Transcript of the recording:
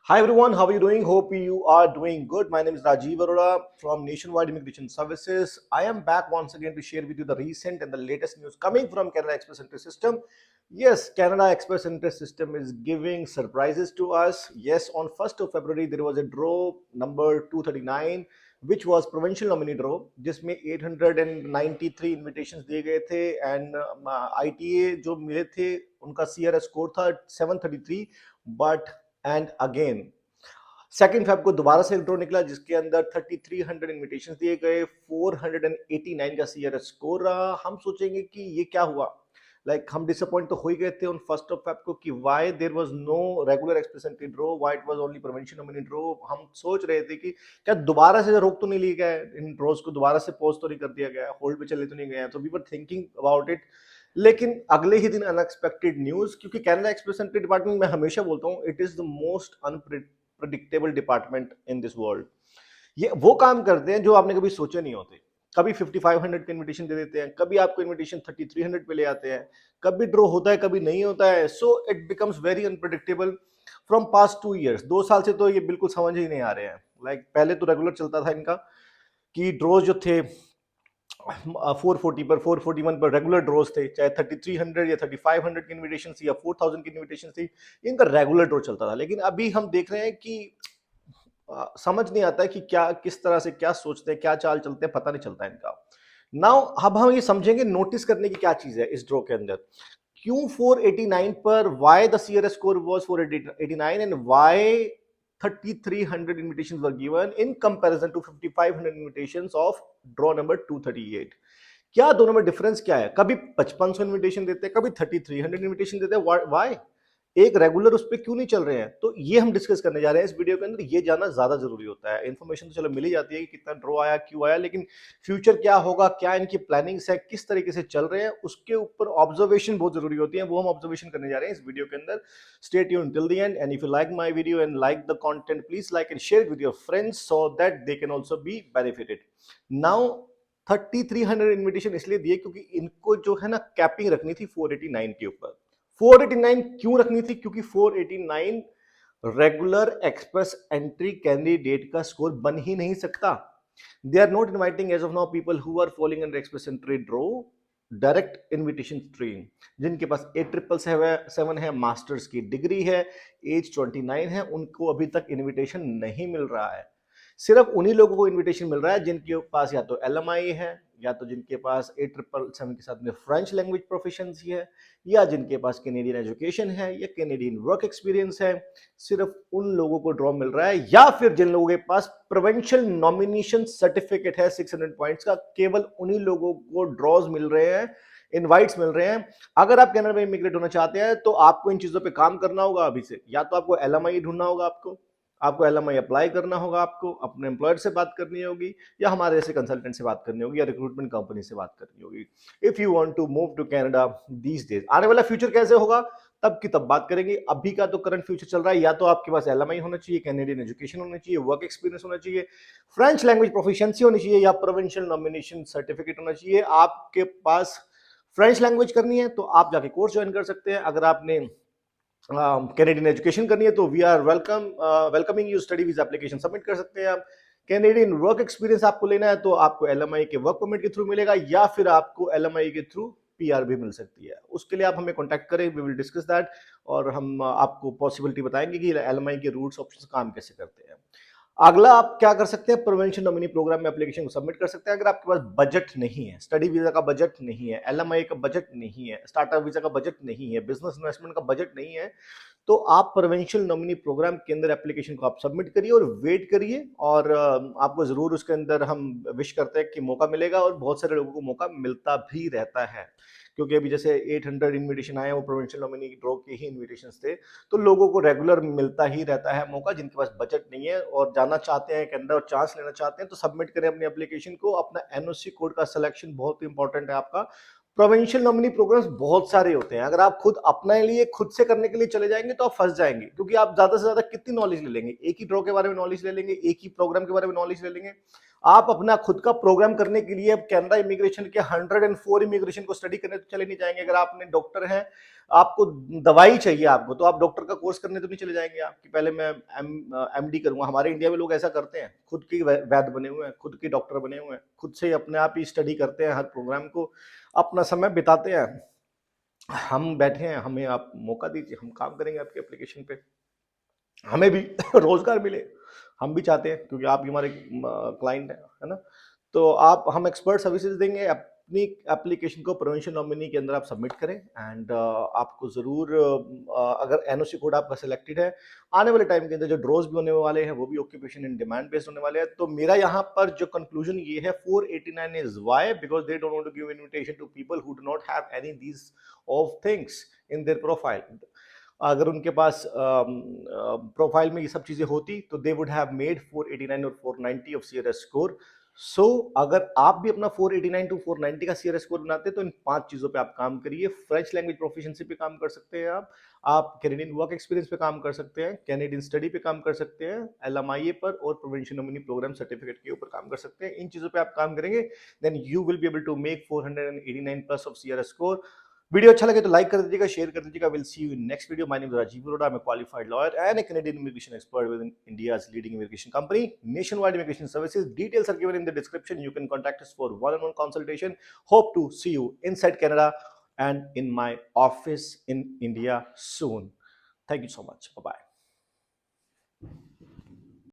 Hi everyone, how are you doing? Hope you are doing good. My name is Rajiv Arora from Nationwide Immigration Services. I am back once again to share with you the recent and the latest news coming from Canada Express Entry System. Yes, Canada Express Entry System is giving surprises to us. Yes, on 1st of February there was a draw number 239 which was provincial nominee draw जिसमें 893 invitations दिए गए थे and ITA जो मिले थे उनका CRS score था 733 but and again second Feb को दोबारा से ड्रॉ निकला जिसके अंदर 3300 इन्विटेशन दिए गए 489 का सीआरएस स्कोर रहा। हम सोचेंगे कि ये क्या हुआ, हम डिसअपॉइंट तो हो ही गए थे ऑन 1st ऑफ फेब को कि why there was no regular express entry draw, why it was only provincial nominee draw. हम सोच रहे थे कि क्या दोबारा से रोक तो नहीं लिया गया, इन ड्रॉज को दोबारा से पॉज तो नहीं कर दिया गया, होल्ड पे चले तो नहीं गए, तो we were thinking about it. लेकिन अगले ही दिन अनएक्सपेक्टेड न्यूज, क्योंकि कैनेडा एक्सप्रेस एंट्री डिपार्टमेंट में हमेशा बोलता हूँ it is the most unpredictable department in this world. ये वो काम करते हैं जो आपने कभी सोचे नहीं होते। कभी 5500 के इनविटेशन दे देते हैं, कभी आपको इनविटेशन 3300 पे ले आते हैं, कभी ड्रॉ होता है कभी नहीं होता है। So it becomes very unpredictable from past 2 years। 2 साल से तो ये बिल्कुल समझ ही नहीं आ रहे हैं। पहले तो रेगुलर चलता था इनका कि ड्रॉज जो थे 440 पर 441 पर रेगुलर ड्रॉज थे, चाहे 3300 या 3500 की इनविटेशन थी या 4000 की इनविटेशन थी, इनका रेगुलर ड्रॉ चलता था। लेकिन अभी हम देख रहे हैं कि समझ नहीं आता है कि क्या किस तरह से क्या सोचते हैं, क्या चाल चलते हैं, पता नहीं चलता है इनका। नाउ अब हम ये समझेंगे नोटिस करने की क्या चीज है इस ड्रॉ के अंदर। क्यों 489 पर, why the CRS score was 489 and why 3300 invitations were given in comparison to 5500 invitations of draw number 238। क्या दोनों में डिफरेंस क्या है? कभी 5500 इनविटेशन देते हैं, कभी 3300 इनविटेशन देते हैं, व्हाई एक रेगुलर उस पर क्यों नहीं चल रहे हैं? तो ये हम डिस्कस करने जा रहे हैं इस वीडियो के अंदर। ये जानना ज्यादा जरूरी होता है। इन्फॉर्मेशन तो चलो मिल ही जाती है कि कितना ड्रॉ आया, क्यों आया, लेकिन फ्यूचर क्या होगा, क्या इनकी प्लानिंग्स है, किस तरीके से चल रहे हैं, उसके ऊपर ऑब्जर्वेशन बहुत जरूरी होती है। वो हम ऑब्जर्वेशन करने जा रहे हैं इस वीडियो के अंदर। Stay tuned till the end and if you like my video and like the content, please like and share with your friends so that they can also be benefited. Now 3300 invitation इसलिए दिए क्योंकि इनको जो है ना capping रखनी थी 489 के ऊपर। 489 क्यों रखनी थी? क्योंकि 489 रेगुलर एक्सप्रेस एंट्री कैंडिडेट का स्कोर बन ही नहीं सकता। They are not inviting as of now people who are following under express entry draw direct invitation stream, जिनके पास 8777 है, मास्टर्स की डिग्री है, एज 29 है, उनको अभी तक इनविटेशन नहीं मिल रहा है। सिर्फ उन्हीं लोगों को इनविटेशन मिल रहा है जिनके पास या तो एलएमआई है, या तो जिनके पास 8777 के साथ में फ्रेंच लैंग्वेज प्रोफिशिएंसी है, या जिनके पास कैनेडियन एजुकेशन है या कैनेडियन वर्क एक्सपीरियंस है। सिर्फ उन लोगों को ड्रॉ मिल रहा है, या फिर जिन लोगों के पास प्रोविंशियल नॉमिनेशन सर्टिफिकेट है 600 पॉइंट्स का, केवल उन्हीं लोगों को ड्रॉज मिल रहे हैं, इनवाइट्स मिल रहे हैं। अगर आप कनाडा में इमिग्रेट होना चाहते हैं तो आपको इन चीजों पे काम करना होगा अभी से। या तो आपको एलएमआई ढूंढना होगा, आपको एलएमआई अप्लाई करना होगा, आपको अपने एम्प्लॉयर से बात करनी होगी, या हमारे जैसे कंसल्टेंट से बात करनी होगी, या रिक्रूटमेंट कंपनी से बात करनी होगी। If you want to move to Canada these days. आने वाला फ्यूचर कैसे होगा तब की तब बात करेंगे। अभी का तो करंट फ्यूचर चल रहा है, या तो आपके पास एलएमआई होना चाहिए, कैनेडियन एजुकेशन होना चाहिए, वर्क एक्सपीरियंस होना चाहिए, फ्रेंच लैंग्वेज प्रोफिशिएंसी होनी चाहिए, या प्रोविंशियल नॉमिनेशन सर्टिफिकेट होना चाहिए। आपके पास फ्रेंच लैंग्वेज करनी है तो आप जाके कोर्स ज्वाइन कर सकते हैं। अगर आपने कैनेडियन एजुकेशन करनी है तो we are welcoming you, study visa application submit कर सकते हैं आप। कैनेडियन वर्क एक्सपीरियंस आपको लेना है तो आपको एलएमआई के वर्क परमिट के थ्रू मिलेगा, या फिर आपको एलएमआई के थ्रू पीआर भी मिल सकती है। उसके लिए आप हमें कांटेक्ट करें, वी विल डिस्कस दैट, और हम आपको पॉसिबिलिटी बताएंगे कि एलएमआई के रूट्स ऑप्शंस काम कैसे करते हैं। अगला आप क्या कर सकते हैं, प्रोविंशियल नॉमिनी प्रोग्राम में एप्लीकेशन को सबमिट कर सकते हैं। अगर आपके पास बजट नहीं है, स्टडी वीजा का बजट नहीं है, एलएमआई का बजट नहीं है, स्टार्टअप वीजा का बजट नहीं है, बिजनेस इन्वेस्टमेंट का बजट नहीं है, तो आप प्रोविंशियल नॉमिनी प्रोग्राम के अंदर एप्लीकेशन को आप सबमिट करिए और वेट करिए। और आपको जरूर उसके अंदर हम विश करते हैं कि मौका मिलेगा, और बहुत सारे लोगों को मौका मिलता भी रहता है। क्योंकि अभी जैसे 800 इनविटेशन आए, वो प्रोविंशियल नॉमिनी ड्रॉ के ही इनविटेशन थे, तो लोगों को रेगुलर मिलता ही रहता है मौका। जिनके पास बजट नहीं है और जाना चाहते हैं कनाडा और चांस लेना चाहते हैं, तो सबमिट करें अपनी एप्लीकेशन को। अपना एनओसी कोड का सिलेक्शन बहुत इंपॉर्टेंट है आपका। प्रोविंशियल नॉमिनी प्रोग्राम्स बहुत सारे होते हैं, अगर आप खुद अपने लिए खुद से करने के लिए चले जाएंगे तो आप फंस जाएंगे, क्योंकि आप ज्यादा से ज्यादा कितनी नॉलेज ले लेंगे? एक ही ड्रॉ के बारे में नॉलेज ले लेंगे, एक ही प्रोग्राम के बारे में नॉलेज ले लेंगे। आप अपना खुद का प्रोग्राम करने के लिए अब कनाडा इमिग्रेशन के 104 इमिग्रेशन को स्टडी करने तो चले नहीं जाएंगे। अगर आपने डॉक्टर हैं, आपको दवाई चाहिए आपको, तो आप डॉक्टर का कोर्स करने तो नहीं चले जाएंगे आप कि पहले मैं एमडी करूंगा। हमारे इंडिया में लोग ऐसा करते हैं, खुद की वैद्य बने हुए हैं, खुद की डॉक्टर बने हुए हैं, खुद से ही अपने आप ही स्टडी करते हैं, हर प्रोग्राम को अपना समय बिताते हैं। हम बैठे हैं, हमें आप मौका दीजिए, हम काम करेंगे आपके एप्लीकेशन पे, हमें भी रोजगार मिले, हम भी चाहते हैं, क्योंकि आप भी हमारे क्लाइंट हैं, है ना। तो आप हम एक्सपर्ट सर्विसेज देंगे। अपनी एप्लीकेशन को प्रोविंशियल नॉमिनी के अंदर आप सबमिट करें, एंड आपको ज़रूर अगर एनओसी कोड आपका सिलेक्टेड है, आने वाले टाइम के अंदर जो ड्रॉज भी होने वाले हैं वो भी ऑक्यूपेशन इन डिमांड बेस्ड होने वाले हैं। तो मेरा यहाँ पर जो कंक्लूजन ये है, 489 is why, because they don't want to give invitation to people who do not have any these of things in their profile. अगर उनके पास प्रोफाइल में ये सब चीजें होती तो दे वुड हैव मेड 489 और 490 ऑफ सीआरएस स्कोर। सो अगर आप भी अपना 489 टू 490 का सीआरएस स्कोर बनाते हैं तो इन 5 चीजों पे आप काम करिए। फ्रेंच लैंग्वेज प्रोफिशिएंसी पे काम कर सकते हैं आप कैनेडियन वर्क एक्सपीरियंस पे काम कर सकते हैं, कैनेडियन स्टडी पे काम कर सकते हैं, एलएमआईए पर और प्रोविंशियल नॉमिनी प्रोग्राम सर्टिफिकेट के ऊपर काम कर सकते हैं। इन चीजों पे आप काम करेंगे, then you will be able to make 489 plus of CRS score. Video अच्छा लगे तो लाइक कर दीजिएगा, शेयर कर दीजिएगा। Will see you in next video. My name is Rajiv Arora, I am a qualified lawyer and a Canadian immigration expert with India's leading immigration company nationwide immigration services. Details are given in the description. You can contact us for one-on-one consultation. Hope to see you inside Canada and in my office in India soon. Thank you so much. Bye bye.